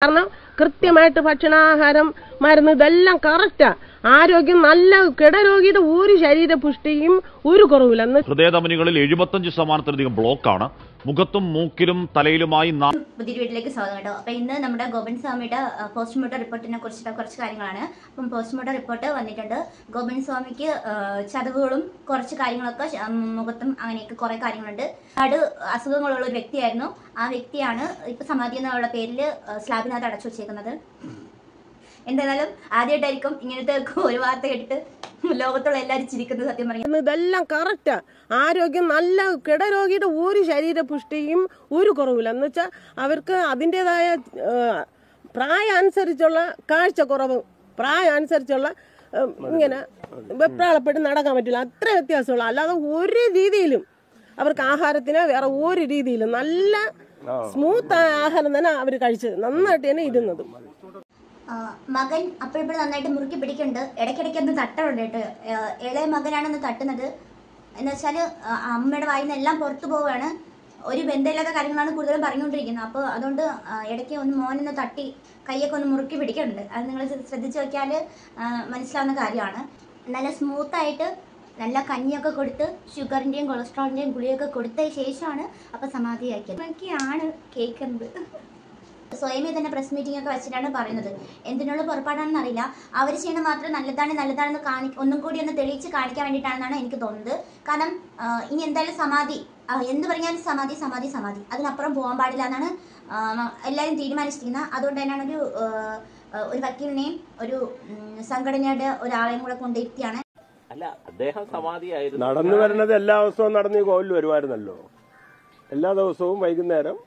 കാരണം കൃത്യമായിട്ട് ഭക്ഷണാഹാരം മരുന്ന് ഇതെല്ലാം കറക്റ്റാ. ആരോഗ്യം നല്ല കിടരോഗിയുടെ ഒരു ശരീരപുഷ്ടിയും ഒരു കുറവില്ല. ഹൃദയധമനികളിൽ 75% ബ്ലോക്കാണ്. മുഖത്തും മൂക്കിലും തലയിലുമായി പുതിയ വീട്ടിലേക്ക് സ്വാഗതം കേട്ടോ. അപ്പൊ ഇന്ന് നമ്മുടെ ഗോപൻ സ്വാമിയുടെ പോസ്റ്റ്മോർട്ടം റിപ്പോർട്ടിനെ കുറിച്ചിട്ട് കുറച്ച് കാര്യങ്ങളാണ്. അപ്പം പോസ്റ്റ്മോർട്ടം റിപ്പോർട്ട് വന്നിട്ടുണ്ട്. ഗോപൻ സ്വാമിക്ക് ചതവുകളും കുറച്ച് കാര്യങ്ങളൊക്കെ മുഖത്തും അങ്ങനെയൊക്കെ കുറെ കാര്യങ്ങളുണ്ട്. അസുഖങ്ങളുള്ള ഒരു വ്യക്തിയായിരുന്നു. ആ വ്യക്തിയാണ് ഇപ്പൊ സമാധി എന്നുള്ള പേരിൽ സ്ലാബിനകത്ത് അടച്ചു വെച്ചേക്കുന്നത്. എന്തായാലും ആദ്യമായിട്ടായിരിക്കും ഇങ്ങനത്തെ ഒരു വാർത്ത കേട്ടിട്ട് ലോകത്തുള്ള എല്ലാവരും ചിരിക്കുന്നത്. സത്യം പറയുന്നത് ഇതെല്ലാം കറക്റ്റാ. ആരോഗ്യം നല്ല കിടരോഗിയുടെ ഒരു ശരീരപുഷ്ടിയും ഒരു കുറവില്ല. എന്ന് വെച്ചാൽ അവർക്ക് അതിൻ്റെതായ പ്രായം അനുസരിച്ചുള്ള കാഴ്ചക്കുറവ്, പ്രായം അനുസരിച്ചുള്ള ഇങ്ങനെ വെപ്രാളപ്പെട്ട് നടക്കാൻ പറ്റില്ല. അത്ര വ്യത്യാസമുള്ള, അല്ലാതെ ഒരു രീതിയിലും അവർക്ക് ആഹാരത്തിന് വേറെ ഒരു രീതിയിലും നല്ല സ്മൂത്തായ ആഹാരം തന്നെ അവർ കഴിച്ചത്, നന്നായിട്ട് തന്നെ ഇരുന്നത്. മകൻ അപ്പോഴപ്പോഴും നന്നായിട്ട് മുറുക്കി പിടിക്കുന്നുണ്ട്. ഇടയ്ക്കിടയ്ക്ക് ഒന്ന് തട്ടുന്നുണ്ട് കേട്ടോ. ഇളയ മകനാണെന്ന് തട്ടുന്നത് എന്ന് വെച്ചാൽ അമ്മയുടെ വായിൽ നിന്ന് എല്ലാം പുറത്തു പോവുകയാണ്. ഒരു ബന്ധമില്ലാത്ത കാര്യങ്ങളാണ് കൂടുതലും പറഞ്ഞുകൊണ്ടിരിക്കുന്നത്. അപ്പോൾ അതുകൊണ്ട് ഇടയ്ക്ക് ഒന്ന് മോനൊന്ന് തട്ടി കൈയൊക്കെ ഒന്ന് മുറുക്കി പിടിക്കുന്നുണ്ട്. അത് നിങ്ങൾ ശ്രദ്ധിച്ച് നോക്കിയാൽ മനസ്സിലാവുന്ന കാര്യമാണ്. നല്ല സ്മൂത്തായിട്ട് നല്ല കഞ്ഞിയൊക്കെ കൊടുത്ത് ഷുഗറിൻ്റെയും കൊളസ്ട്രോളിൻ്റെയും ഗുളിയൊക്കെ കൊടുത്ത ശേഷമാണ് അപ്പോൾ സമാധിയാക്കിയത്. ഒക്കെയാണ് കേൾക്കുന്നത്. സ്വയമേ തന്നെ പ്രസ് മീറ്റിംഗ് ഒക്കെ വെച്ചിട്ടാണ് പറയുന്നത്. എന്തിനുള്ള പുറപ്പാടാണെന്ന് അറിയില്ല. അവർ ചെയ്യുന്ന മാത്രം നല്ലതാണെന്ന് ഒന്നും കൂടി ഒന്ന് തെളിയിച്ച് കാണിക്കാൻ വേണ്ടിയിട്ടാണെന്നാണ് എനിക്ക് തോന്നുന്നത്. കാരണം ഇനി എന്തായാലും സമാധി എന്ത് പറഞ്ഞാലും സമാധി സമാധി സമാധി, അതിനപ്പുറം പോകാൻ പാടില്ല എന്നാണ് എല്ലാവരും തീരുമാനിച്ചിരിക്കുന്നത്. അതുകൊണ്ട് തന്നെയാണ് ഒരു വക്കീലിനെയും ഒരു സംഘടനയുടെ ഒരാളെയും കൂടെ കൊണ്ടിരുത്തിയാണ്. അല്ല, അദ്ദേഹം സമാധിയായിരുന്നു. നടന്നു വരുന്നത് എല്ലാ ദിവസവും നടന്ന് ഈ കോവിൽ വരുമായിരുന്നല്ലോ. എല്ലാ ദിവസവും വൈകുന്നേരം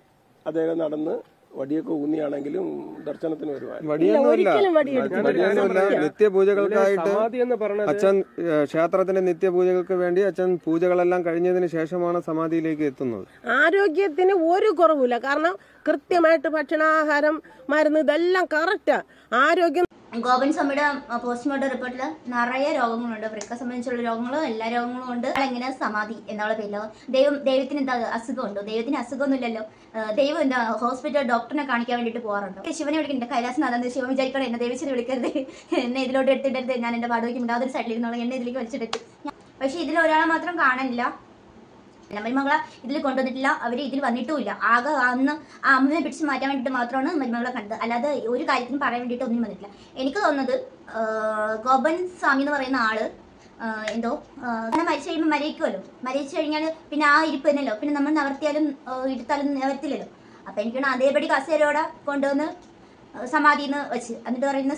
അദ്ദേഹം നടന്ന് വടിയൊക്കെ ഊന്നിയാണെങ്കിലും ദർശനത്തിന് വടിയൊന്നുമില്ല. നിത്യപൂജകൾക്കായിട്ട് അച്ഛൻ ക്ഷേത്രത്തിന്റെ നിത്യപൂജകൾക്ക് വേണ്ടി അച്ഛൻ പൂജകളെല്ലാം കഴിഞ്ഞതിന് ശേഷമാണ് സമാധിയിലേക്ക് എത്തുന്നത്. ആരോഗ്യത്തിന് ഒരു കുറവില്ല. കാരണം കൃത്യമായിട്ട് ഭക്ഷണാഹാരം മരുന്ന് ഇതെല്ലാം കറക്റ്റാ. ആരോഗ്യം ഗോപൻ സ്വാമിയുടെ പോസ്റ്റ്മോർട്ടം റിപ്പോർട്ടിൽ നിറയെ രോഗങ്ങളുണ്ട്. വൃക്ക സംബന്ധിച്ചുള്ള രോഗങ്ങളും എല്ലാ രോഗങ്ങളും ഉണ്ട്. എങ്ങനെ സമാധി എന്നുള്ള പേരിലോ ദൈവത്തിന് എന്താ അസുഖമുണ്ടോ? ദൈവത്തിന് അസുഖമൊന്നുമില്ലല്ലോ. ദൈവം എന്താ ഹോസ്പിറ്റൽ ഡോക്ടറിനെ കാണിക്കാൻ വേണ്ടിയിട്ട് പോകാറുണ്ടോ? ശിവനെ വിളിക്കുന്നുണ്ട്. കൈലാസനാഥൻ ശിവൻ വിചാരിക്കണം എന്നെ ദൈവത്തിന് വിളിക്കരുത്, എന്നെ ഇതിലോട്ട് എടുത്തിട്ടരുത്, ഞാൻ എന്റെ പാടുവയ്ക്കും യാതൊരു സൈഡിലിരുന്നോളാം, എന്നെ ഇതിലേക്ക് വലിച്ചിട്ട്. പക്ഷെ ഇതിൽ ഒരാളെ മാത്രം കാണില്ല. മരുമകളെ ഇതിൽ കൊണ്ടുവന്നിട്ടില്ല. അവർ ഇതിൽ വന്നിട്ടുമില്ല. ആകെ അന്ന് ആ അമ്മനെ പിടിച്ച് മാറ്റാൻ വേണ്ടിയിട്ട് മാത്രമാണ് മരുമകളെ കണ്ടത്. അല്ലാതെ ഒരു കാര്യത്തിനും പറയാൻ വേണ്ടിയിട്ട് ഒന്നും വന്നിട്ടില്ല. എനിക്ക് തോന്നുന്നത് ഗോപൻ സ്വാമി എന്ന് പറയുന്ന ആള് എന്തോ മരിച്ചു കഴിയുമ്പോൾ മരിക്കുമല്ലോ. മരിച്ചു കഴിഞ്ഞാൽ പിന്നെ ആ ഇരിപ്പ് തന്നെയല്ലോ. പിന്നെ നമ്മൾ നിവർത്തിയാലും ഇരുത്താലും നിവർത്തില്ലല്ലോ. അപ്പൊ എനിക്കാണ് അതേപടി കസേരയോടെ കൊണ്ടുവന്ന് സമാധിന്ന് വെച്ച് എന്നിട്ട് പറയുന്ന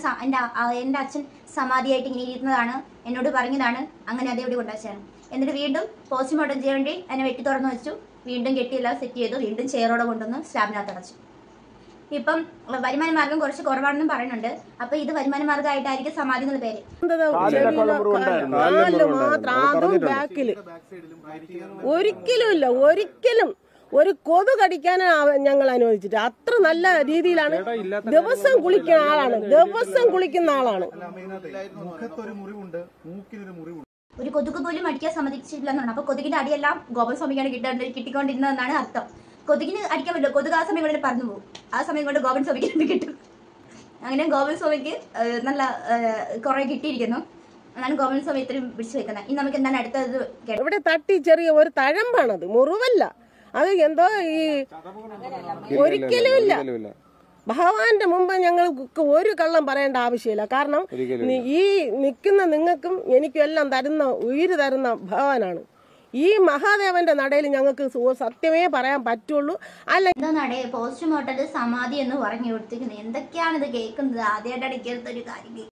എൻ്റെ അച്ഛൻ സമാധിയായിട്ട് ഇങ്ങനെ ഇരുന്നതാണ്, എന്നോട് പറഞ്ഞതാണ്, അങ്ങനെ അതേപടി കൊണ്ടുവച്ചാണ്. എന്നിട്ട് വീണ്ടും പോസ്റ്റ്മോർട്ടം ചെയ്യാൻ വേണ്ടി എന്നെ വെട്ടി തുറന്നു വെച്ചു. വീണ്ടും കെട്ടിയെല്ലാം സെറ്റ് ചെയ്തു. വീണ്ടും ചെയറോടെ കൊണ്ടുവന്ന് സ്ലാബിനകത്ത് അടച്ചു. ഇപ്പം വരുമാന മാർഗം കുറച്ച് കുറവാണെന്നും പറയുന്നുണ്ട്. അപ്പൊ ഇത് വരുമാന മാർഗമായിട്ടായിരിക്കും സമാധി എന്നുള്ള പേര്. ഒരിക്കലും ഇല്ല, ഒരിക്കലും ഒരു കൊതു കടിക്കാൻ ഞങ്ങൾ അനുവദിച്ചിട്ട് അത്ര നല്ല രീതിയിലാണ്. ദിവസം കുളിക്കുന്ന ആളാണ്, ദിവസം കുളിക്കുന്ന ആളാണ്. ഒരു കൊതുക് പോലും അടിക്കാൻ സമ്മതിച്ചിട്ടില്ലെന്നാണ്. അപ്പൊ കൊതുകിന്റെ അടിയെല്ലാം ഗോപൻ സ്വാമിക്കാണ് കിട്ടിക്കൊണ്ടിരുന്നതെന്നാണ് അർത്ഥം. കൊതുകിന് അടിക്കാൻ പറ്റില്ല. കൊതുക് ആ സമയം കൊണ്ട് പറന്നു പോകും. ആ സമയം കൊണ്ട് ഗോപൻ സ്വാമിക്ക് കിട്ടും. അങ്ങനെ ഗോപൻ സ്വാമിക്ക് നല്ല കുറെ കിട്ടിയിരിക്കുന്നു. അതാണ് ഗോപൻ സ്വാമി ഇത്രയും പിടിച്ചു വെക്കുന്നത്. ഇനി നമുക്ക് എന്താണ് അടുത്തത്? ഇവിടെ തട്ടി ചെറിയ ഒരു തഴമ്പാണത്, മുറിവല്ല. അത് എന്തോ ഈ ഒരിക്കലും ഇല്ല. ഭഗവാന്റെ മുമ്പ് ഞങ്ങൾക്ക് ഒരു കള്ളം പറയേണ്ട ആവശ്യമില്ല. കാരണം ഈ നിൽക്കുന്ന നിങ്ങൾക്കും എനിക്കും എല്ലാം തരുന്ന ഉയിര് തരുന്ന ഭഗവാനാണ്. ഈ മഹാദേവന്റെ നടയിൽ ഞങ്ങൾക്ക് സത്യമേ പറയാൻ പറ്റുള്ളൂ. അല്ല എന്താ നടേ പോസ്റ്റ്മോർട്ടത്തിൽ സമാധി എന്ന് പറഞ്ഞു കൊടുത്തിരിക്കുന്നത്? എന്തൊക്കെയാണ് ഇത് കേൾക്കുന്നത്? ആദ്യമായിട്ടാണ് ഇങ്ങനത്തെ ഒരു കാര്യം.